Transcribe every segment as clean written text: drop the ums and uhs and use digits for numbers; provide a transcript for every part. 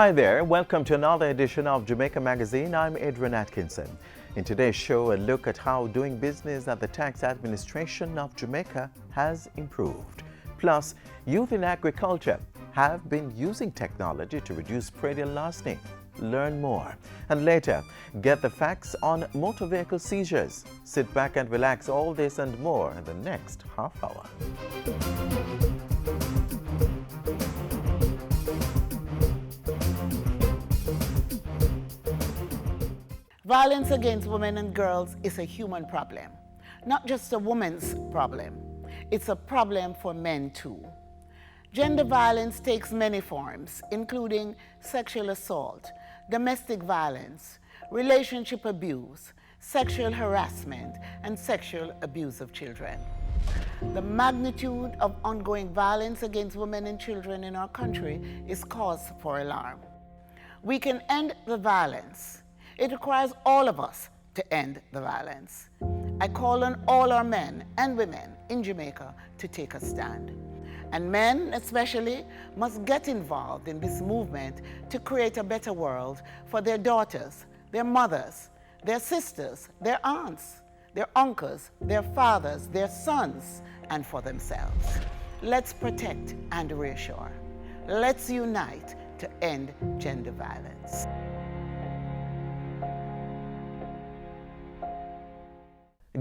Hi there, welcome to another edition of Jamaica Magazine. I'm Adrian Atkinson. In today's show, a look at how doing business at the Tax Administration of Jamaica has improved. Plus, youth in agriculture have been using technology to reduce praedial larceny. Learn more. And later, get the facts on motor vehicle seizures. Sit back and relax. All this and more in the next half hour. Violence against women and girls is a human problem, not just a woman's problem. It's a problem for men too. Gender violence takes many forms, including sexual assault, domestic violence, relationship abuse, sexual harassment, and sexual abuse of children. The magnitude of ongoing violence against women and children in our country is cause for alarm. We can end the violence. It requires all of us to end the violence. I call on all our men and women in Jamaica to take a stand. And men, especially, must get involved in this movement to create a better world for their daughters, their mothers, their sisters, their aunts, their uncles, their fathers, their sons, and for themselves. Let's protect and reassure. Let's unite to end gender violence.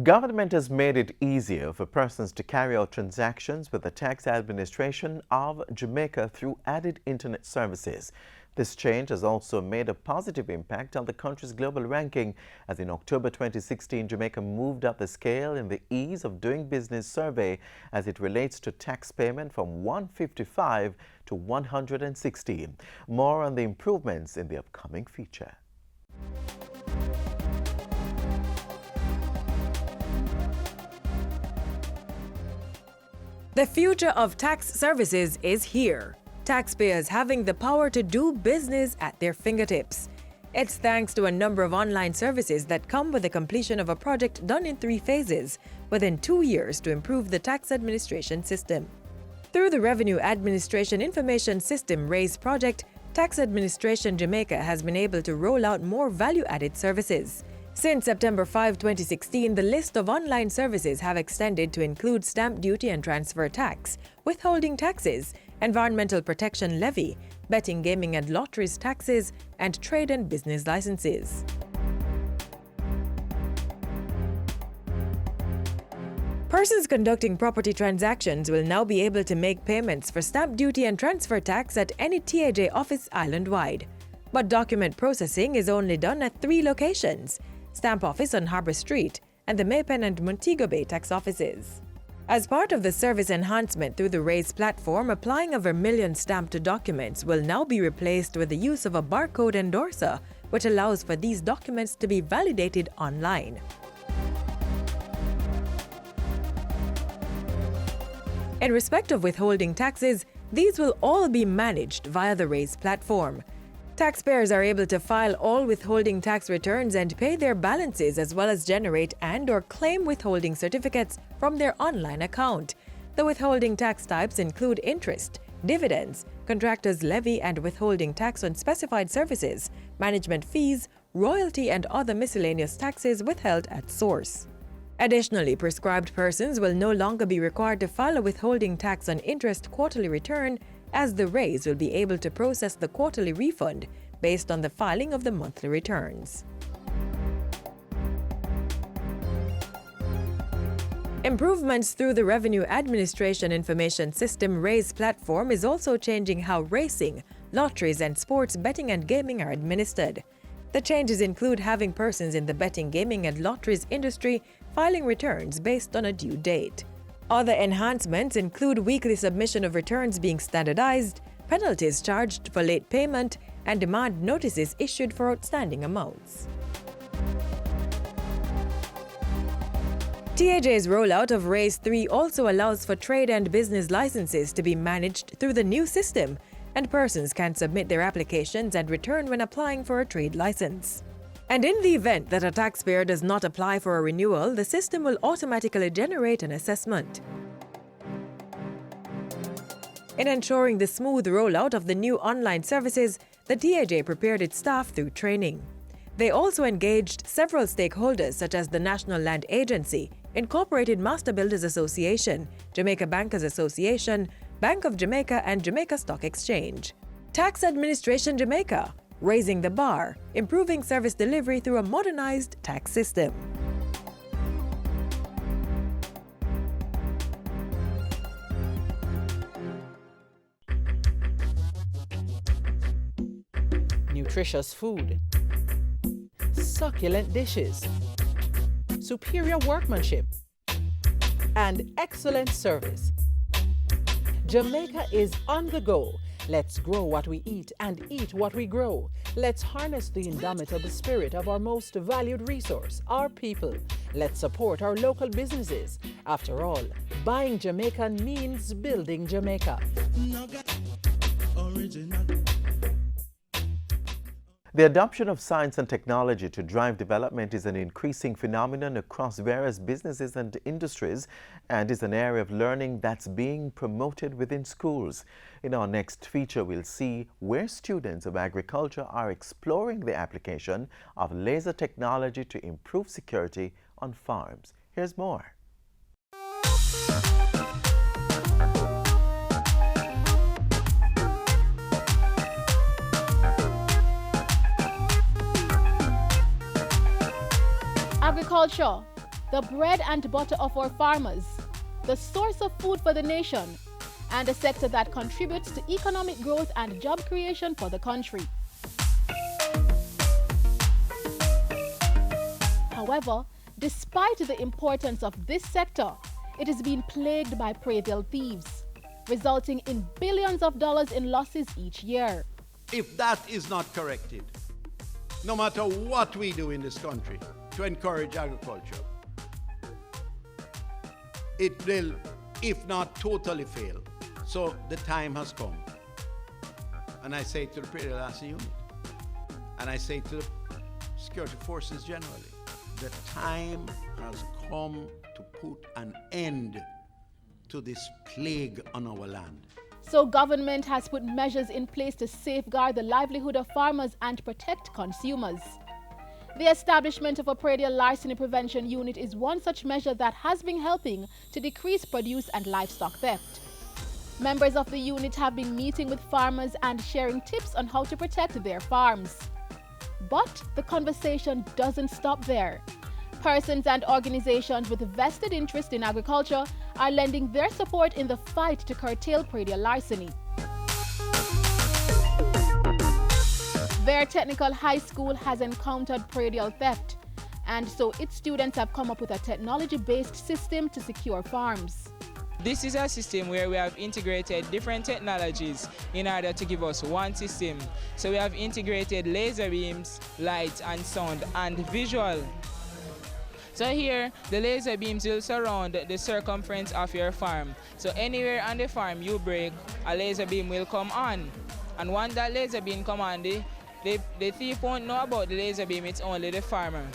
Government has made it easier for persons to carry out transactions with the Tax Administration of Jamaica through added internet services. This change has also made a positive impact on the country's global ranking, as in October 2016, Jamaica moved up the scale in the Ease of Doing Business survey as it relates to tax payment from 155 to 160. More on the improvements in the upcoming feature. The future of tax services is here. Taxpayers having the power to do business at their fingertips. It's thanks to a number of online services that come with the completion of a project done in 3 phases within 2 years to improve the tax administration system. Through the Revenue Administration Information System RAIS project, Tax Administration Jamaica has been able to roll out more value-added services. Since September 5, 2016, the list of online services have extended to include stamp duty and transfer tax, withholding taxes, environmental protection levy, betting, gaming and lotteries taxes, and trade and business licenses. Persons conducting property transactions will now be able to make payments for stamp duty and transfer tax at any TAJ office island-wide. But document processing is only done at 3 locations: Stamp Office on Harbour Street and the Maypen and Montego Bay tax offices. As part of the service enhancement through the RAIS platform, applying a vermilion stamp to documents will now be replaced with the use of a barcode endorser, which allows for these documents to be validated online. In respect of withholding taxes, these will all be managed via the RAIS platform. Taxpayers are able to file all withholding tax returns and pay their balances, as well as generate and/or claim withholding certificates from their online account. The withholding tax types include interest, dividends, contractors' levy and withholding tax on specified services, management fees, royalty and other miscellaneous taxes withheld at source. Additionally, prescribed persons will no longer be required to file a withholding tax on interest quarterly return, as the RAIS will be able to process the quarterly refund based on the filing of the monthly returns. Improvements through the Revenue Administration Information System RAIS platform is also changing how racing, lotteries and sports betting and gaming are administered. The changes include having persons in the betting, gaming and lotteries industry filing returns based on a due date. Other enhancements include weekly submission of returns being standardized, penalties charged for late payment, and demand notices issued for outstanding amounts. TAJ's rollout of RAIS 3 also allows for trade and business licenses to be managed through the new system, and persons can submit their applications and return when applying for a trade license. And in the event that a taxpayer does not apply for a renewal, the system will automatically generate an assessment. In ensuring the smooth rollout of the new online services, The TAJ prepared its staff through training. They also engaged several stakeholders such as the National Land Agency, Incorporated Master Builders Association, Jamaica Bankers Association, Bank of Jamaica, and Jamaica Stock Exchange. Tax Administration Jamaica, raising the bar, improving service delivery through a modernized tax system. Nutritious food, succulent dishes, superior workmanship, and excellent service. Jamaica is on the go. Let's grow what we eat and eat what we grow. Let's harness the indomitable spirit of our most valued resource, our people. Let's support our local businesses. After all, buying Jamaican means building Jamaica. The adoption of science and technology to drive development is an increasing phenomenon across various businesses and industries, and is an area of learning that's being promoted within schools. In our next feature, we'll see where students of agriculture are exploring the application of laser technology to improve security on farms. Here's more. Agriculture, the bread and butter of our farmers, the source of food for the nation, and a sector that contributes to economic growth and job creation for the country. However, despite the importance of this sector, it is being plagued by praedial thieves, resulting in billions of dollars in losses each year. If that is not corrected, no matter what we do in this country to encourage agriculture, it will, if not totally fail. So the time has come. And I say to the praedial larceny unit, and I say to the security forces generally, the time has come to put an end to this plague on our land. So government has put measures in place to safeguard the livelihood of farmers and protect consumers. The establishment of a praedial larceny prevention unit is one such measure that has been helping to decrease produce and livestock theft. Members of the unit have been meeting with farmers and sharing tips on how to protect their farms. But the conversation doesn't stop there. Persons and organizations with vested interest in agriculture are lending their support in the fight to curtail praedial larceny. Their technical high school has encountered praedial theft, and so its students have come up with a technology-based system to secure farms. This is a system where we have integrated different technologies in order to give us one system. So we have integrated laser beams, light and sound and visual. So here, the laser beams will surround the circumference of your farm. So anywhere on the farm you break, a laser beam will come on. And once that laser beam comes on, the thief won't know about the laser beam, it's only the farmer.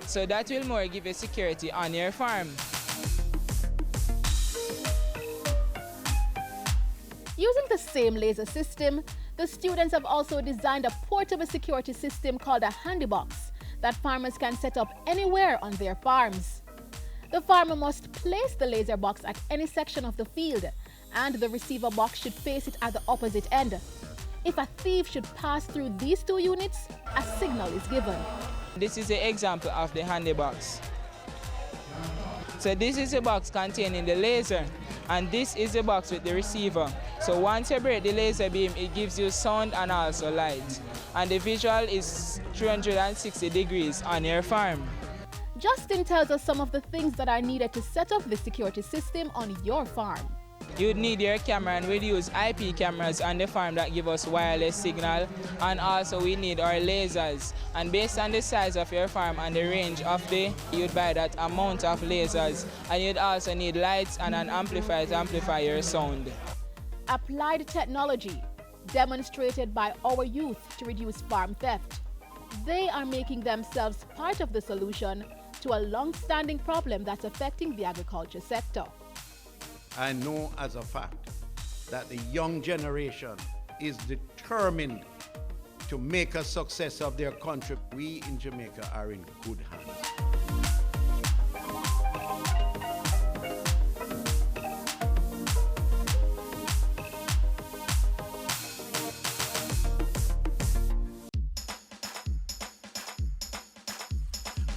So that will more give you security on your farm. Using the same laser system, the students have also designed a portable security system called a handy box that farmers can set up anywhere on their farms. The farmer must place the laser box at any section of the field, and the receiver box should face it at the opposite end. If a thief should pass through these two units, a signal is given. This is an example of the handy box. So this is a box containing the laser, and this is the box with the receiver. So once you break the laser beam, it gives you sound and also light. And the visual is 360 degrees on your farm. Justin tells us some of the things that are needed to set up the security system on your farm. You'd need your camera, and we'll use IP cameras on the farm that give us wireless signal, and also we need our lasers. And based on the size of your farm and the range of you'd buy that amount of lasers, and you'd also need lights and an amplifier to amplify your sound. Applied technology demonstrated by our youth to reduce farm theft. They are making themselves part of the solution to a long-standing problem that's affecting the agriculture sector. I know as a fact that the young generation is determined to make a success of their country. We in Jamaica are in good hands.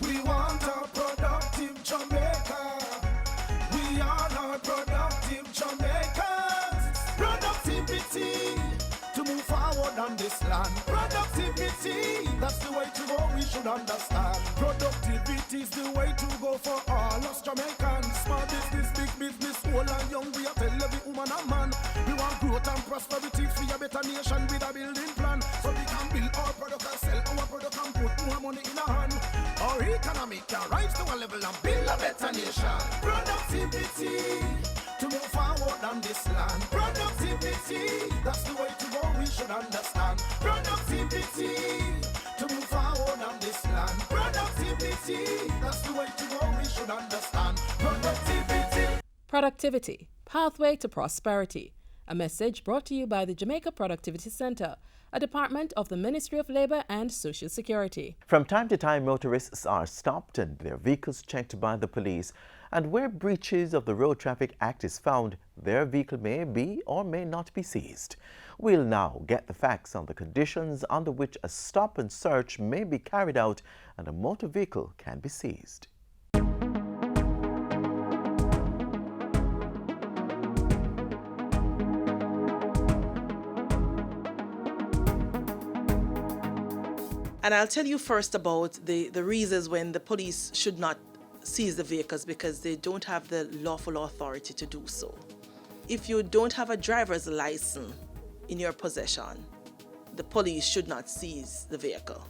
We want a productive Jamaica. We are not productive Jamaicans. Productivity to move forward on this land. Productivity, that's the way to go, we should understand. Productivity is the way to go for all us Jamaicans. Small business, big business, old and young, we are tell every woman and man. We want growth and prosperity for a better nation with a building plan. So we can build our product and sell our product and put more money in our hand. Our economy can rise to a level and build a better nation. Productivity to move forward on this land. Productivity, that's the way to go, we should understand. Productivity to move forward on this land. Productivity, that's the way to go, we should understand. Productivity. Productivity, Pathway to Prosperity. A message brought to you by the Jamaica Productivity Center, a department of the Ministry of Labour and Social Security. From time to time, motorists are stopped and their vehicles checked by the police. And where breaches of the Road Traffic Act is found, their vehicle may be or may not be seized. We'll now get the facts on the conditions under which a stop and search may be carried out and a motor vehicle can be seized. And I'll tell you first about the reasons when the police should not seize the vehicles, because they don't have the lawful authority to do so. If you don't have a driver's license in your possession, the police should not seize the vehicle.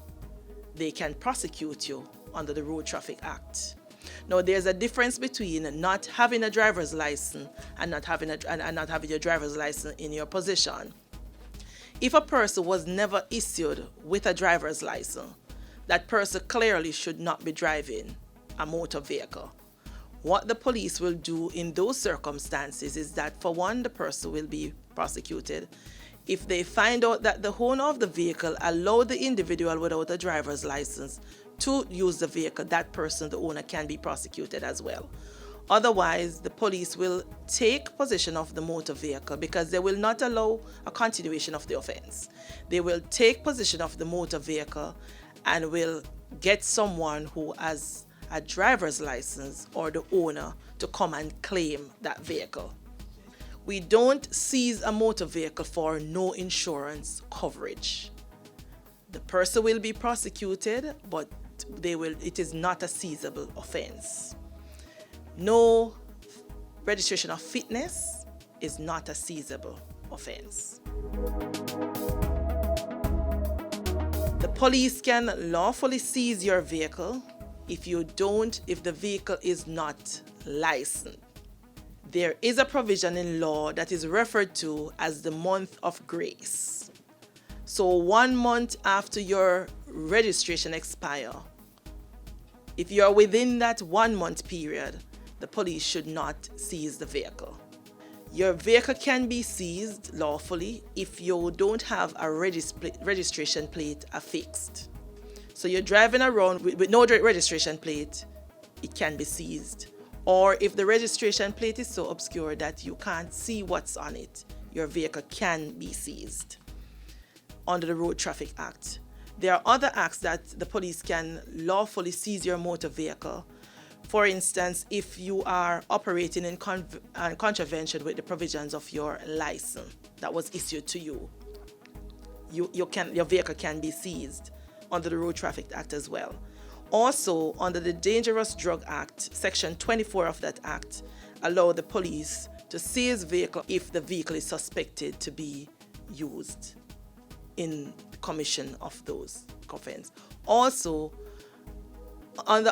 They can prosecute you under the Road Traffic Act. Now, there's a difference between not having a driver's license and not having your driver's license in your possession. If a person was never issued with a driver's license, that person clearly should not be driving a motor vehicle. What the police will do in those circumstances is that, for one, the person will be prosecuted. If they find out that the owner of the vehicle allowed the individual without a driver's license to use the vehicle, that person, the owner, can be prosecuted as well. Otherwise, the police will take possession of the motor vehicle because they will not allow a continuation of the offense. They will take possession of the motor vehicle and will get someone who has a driver's license or the owner to come and claim that vehicle. We don't seize a motor vehicle for no insurance coverage. The person will be prosecuted, but it is not a seizable offense. No registration of fitness is not a seizable offense. The police can lawfully seize your vehicle if the vehicle is not licensed. There is a provision in law that is referred to as the month of grace. So 1 month after your registration expires, if you are within that 1 month period, the police should not seize the vehicle. Your vehicle can be seized lawfully if you don't have a registration plate affixed. So you're driving around with no registration plate, it can be seized. Or if the registration plate is so obscure that you can't see what's on it, your vehicle can be seized under the Road Traffic Act. There are other acts that the police can lawfully seize your motor vehicle. For instance, if you are operating in contravention with the provisions of your license that was issued to you, your vehicle can be seized under the Road Traffic Act as well. Also, under the Dangerous Drug Act, Section 24 of that act allow the police to seize vehicle if the vehicle is suspected to be used in commission of those offenses. Also, on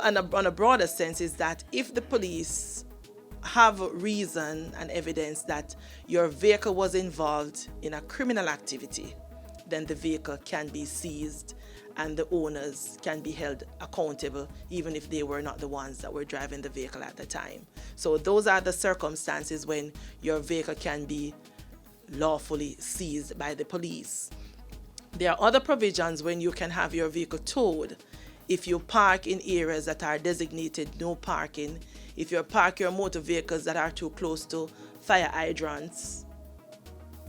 a broader sense, is that if the police have reason and evidence that your vehicle was involved in a criminal activity, then the vehicle can be seized and the owners can be held accountable even if they were not the ones that were driving the vehicle at the time. So those are the circumstances when your vehicle can be lawfully seized by the police. There are other provisions when you can have your vehicle towed. If you park in areas that are designated no parking, if you park your motor vehicles that are too close to fire hydrants,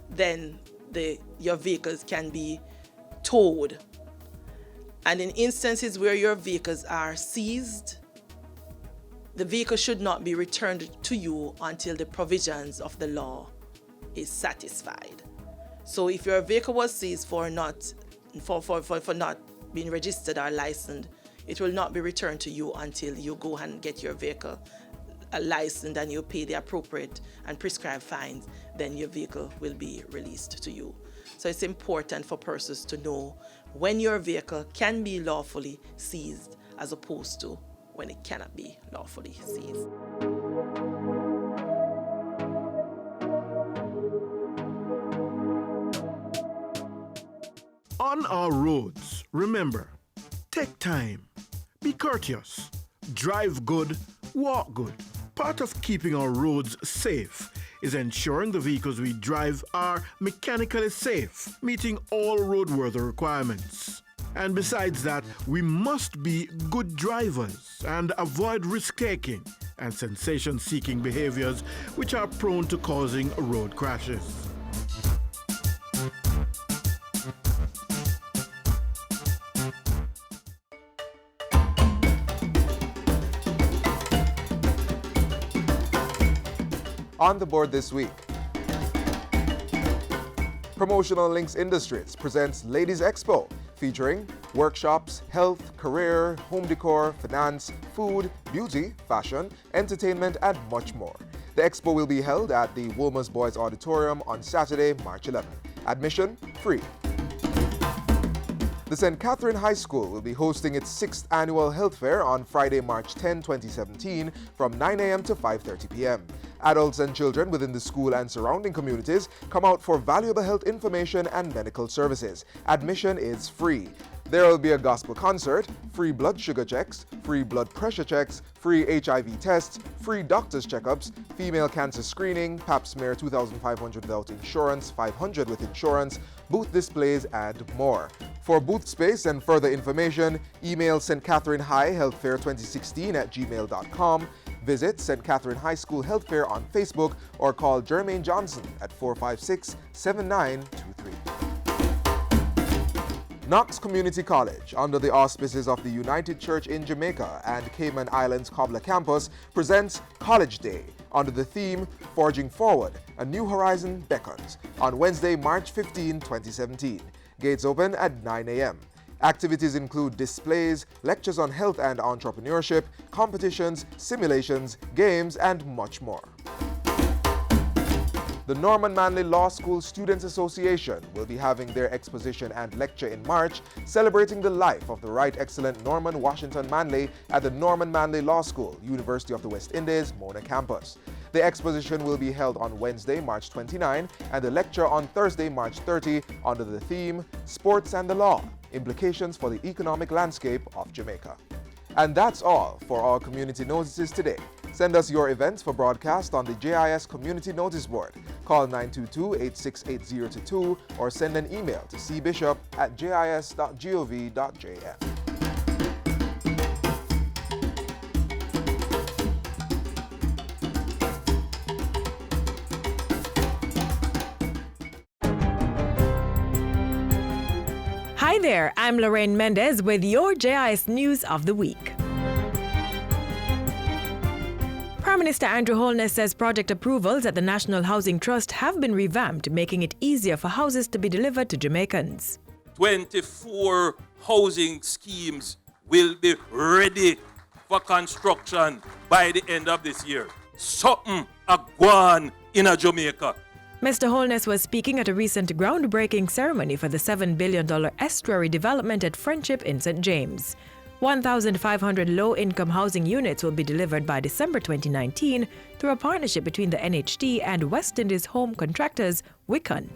then your vehicles can be towed. And in instances where your vehicles are seized, the vehicle should not be returned to you until the provisions of the law is satisfied. So if your vehicle was seized for not being registered or licensed, it will not be returned to you until you go and get your vehicle licensed and you pay the appropriate and prescribed fines. Then your vehicle will be released to you. So it's important for persons to know when your vehicle can be lawfully seized as opposed to when it cannot be lawfully seized. On our roads, remember, take time, be courteous, drive good, walk good. Part of keeping our roads safe is ensuring the vehicles we drive are mechanically safe, meeting all roadworthy requirements. And besides that, we must be good drivers and avoid risk-taking and sensation-seeking behaviors which are prone to causing road crashes. On the board this week, Promotional Links Industries presents Ladies Expo, featuring workshops, health, career, home decor, finance, food, beauty, fashion, entertainment, and much more. The expo will be held at the Wolmer's Boys Auditorium on Saturday, March 11. Admission free. The St. Catherine High School will be hosting its 6th annual health fair on Friday, March 10, 2017 from 9 a.m. to 5:30 p.m. Adults and children within the school and surrounding communities come out for valuable health information and medical services. Admission is free. There will be a gospel concert, free blood sugar checks, free blood pressure checks, free HIV tests, free doctor's checkups, female cancer screening, pap smear 2,500 without insurance, 500 with insurance, booth displays, and more. For booth space and further information, email St. Catherine High Health Fair 2016 at gmail.com. Visit St. Catherine High School Health Fair on Facebook or call Jermaine Johnson at 456-7923. Knox Community College, under the auspices of the United Church in Jamaica and Cayman Islands Cobbler Campus, presents College Day under the theme Forging Forward, A New Horizon Beckons on Wednesday, March 15, 2017. Gates open at 9 a.m. Activities include displays, lectures on health and entrepreneurship, competitions, simulations, games, and much more. The Norman Manley Law School Students Association will be having their exposition and lecture in March, celebrating the life of the Right Excellent Norman Washington Manley at the Norman Manley Law School, University of the West Indies, Mona campus. The exposition will be held on Wednesday, March 29, and the lecture on Thursday, March 30, under the theme Sports and the Law, Implications for the Economic Landscape of Jamaica. And that's all for our community notices today. Send us your events for broadcast on the JIS Community Notice Board. Call 922-868-022 or send an email to cbishop@jis.gov.jm. Hi there, I'm Lorraine Mendez with your JIS News of the Week. Prime Minister Andrew Holness says project approvals at the National Housing Trust have been revamped, making it easier for houses to be delivered to Jamaicans. 24 housing schemes will be ready for construction by the end of this year. Something a gone in a Jamaica. Mr. Holness was speaking at a recent groundbreaking ceremony for the $7 billion estuary development at Friendship in St. James. 1,500 low-income housing units will be delivered by December 2019 through a partnership between the NHT and West Indies Home Contractors, Wicon.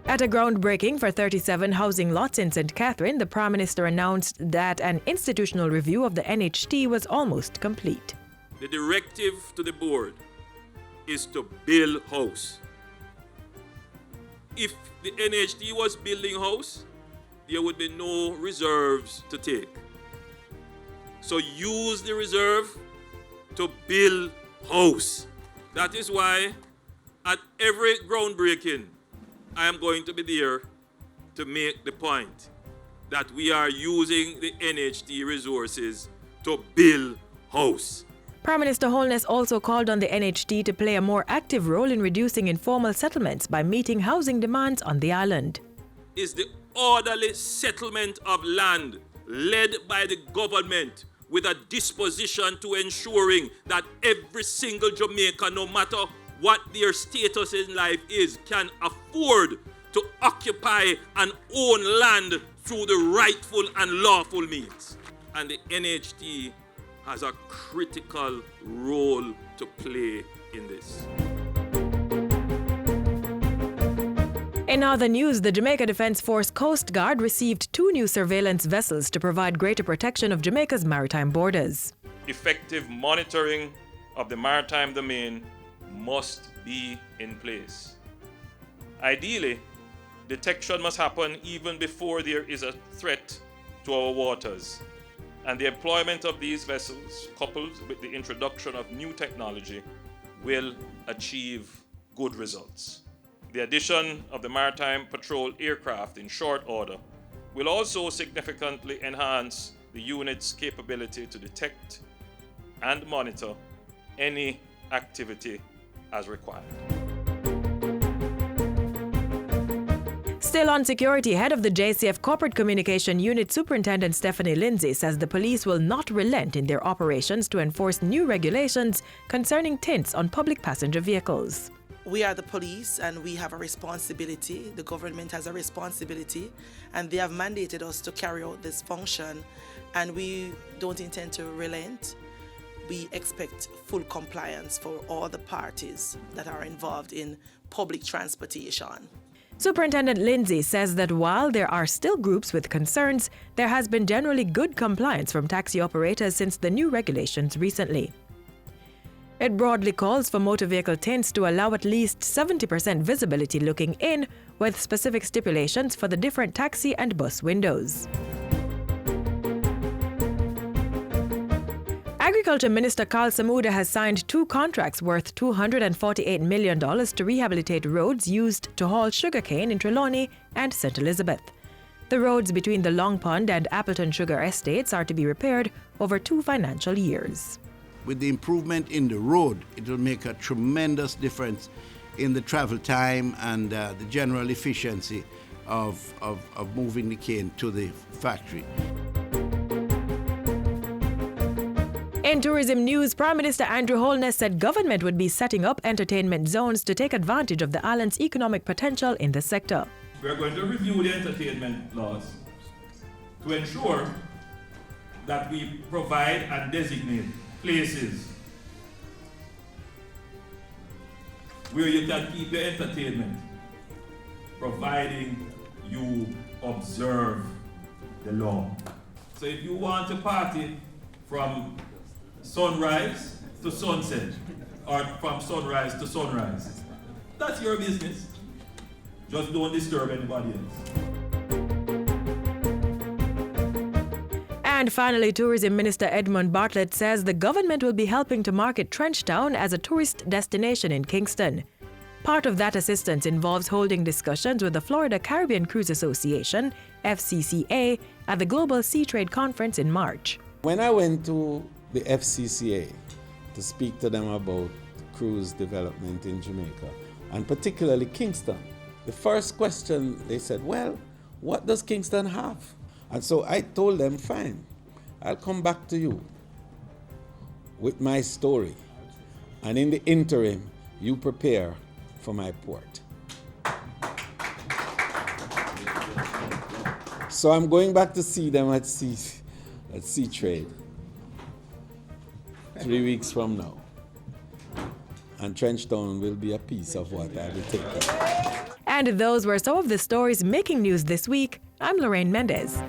At a groundbreaking for 37 housing lots in St. Catherine, the Prime Minister announced that an institutional review of the NHT was almost complete. The directive to the board is to build house. if the NHT was building house, there would be no reserves to take. So use the reserve to build house. That is why at every groundbreaking, I am going to be there to make the point that we are using the NHT resources to build house. Prime Minister Holness also called on the NHT to play a more active role in reducing informal settlements by meeting housing demands on the island. Is the orderly settlement of land led by the government with a disposition to ensuring that every single Jamaican, no matter what their status in life is, can afford to occupy and own land through the rightful and lawful means. And the NHT has a critical role to play in this. In other news, the Jamaica Defence Force Coast Guard received 2 new surveillance vessels to provide greater protection of Jamaica's maritime borders. Effective monitoring of the maritime domain must be in place. Ideally, detection must happen even before there is a threat to our waters. And the employment of these vessels, coupled with the introduction of new technology, will achieve good results. The addition of the Maritime Patrol aircraft in short order will also significantly enhance the unit's capability to detect and monitor any activity as required. Still on security, head of the JCF Corporate Communication Unit Superintendent Stephanie Lindsay says the police will not relent in their operations to enforce new regulations concerning tints on public passenger vehicles. We are the police and we have a responsibility. The government has a responsibility and they have mandated us to carry out this function, and we don't intend to relent. We expect full compliance for all the parties that are involved in public transportation. Superintendent Lindsay says that while there are still groups with concerns, there has been generally good compliance from taxi operators since the new regulations recently. It broadly calls for motor vehicle tints to allow at least 70% visibility looking in, with specific stipulations for the different taxi and bus windows. Agriculture Minister Carl Samuda has signed 2 contracts worth $248 million to rehabilitate roads used to haul sugarcane in Trelawney and St. Elizabeth. The roads between the Long Pond and Appleton Sugar Estates are to be repaired over 2 financial years. With the improvement in the road, it will make a tremendous difference in the travel time and the general efficiency of moving the cane to the factory. In tourism news, Prime Minister Andrew Holness said government would be setting up entertainment zones to take advantage of the island's economic potential in the sector. We are going to review the entertainment laws to ensure that we provide and designate places where you can keep your entertainment, providing you observe the law. So if you want to party from sunrise to sunset, or from sunrise to sunrise, that's your business. Just don't disturb anybody else. And finally, Tourism Minister Edmund Bartlett says the government will be helping to market Trenchtown as a tourist destination in Kingston. Part of that assistance involves holding discussions with the Florida Caribbean Cruise Association, FCCA, at the Global Sea Trade Conference in March. When I went to the FCCA to speak to them about cruise development in Jamaica, and particularly Kingston, the first question they said, well, what does Kingston have? And so I told them, fine, I'll come back to you with my story. And in the interim, you prepare for my port. So I'm going back to see them at Sea Trade 3 weeks from now. And Trenchtown will be a piece of what I will take care of. And those were some of the stories making news this week. I'm Lorraine Mendez.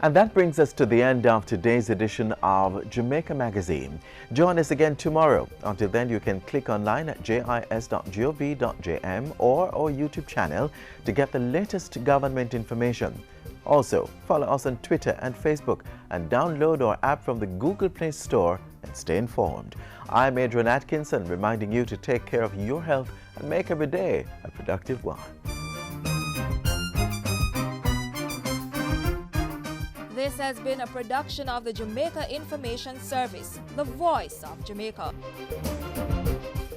And that brings us to the end of today's edition of Jamaica Magazine. Join us again tomorrow. Until then, you can click online at jis.gov.jm or our YouTube channel to get the latest government information. Also, follow us on Twitter and Facebook and download our app from the Google Play Store and stay informed. I'm Adrian Atkinson, reminding you to take care of your health and make every day a productive one. This has been a production of the Jamaica Information Service, the voice of Jamaica.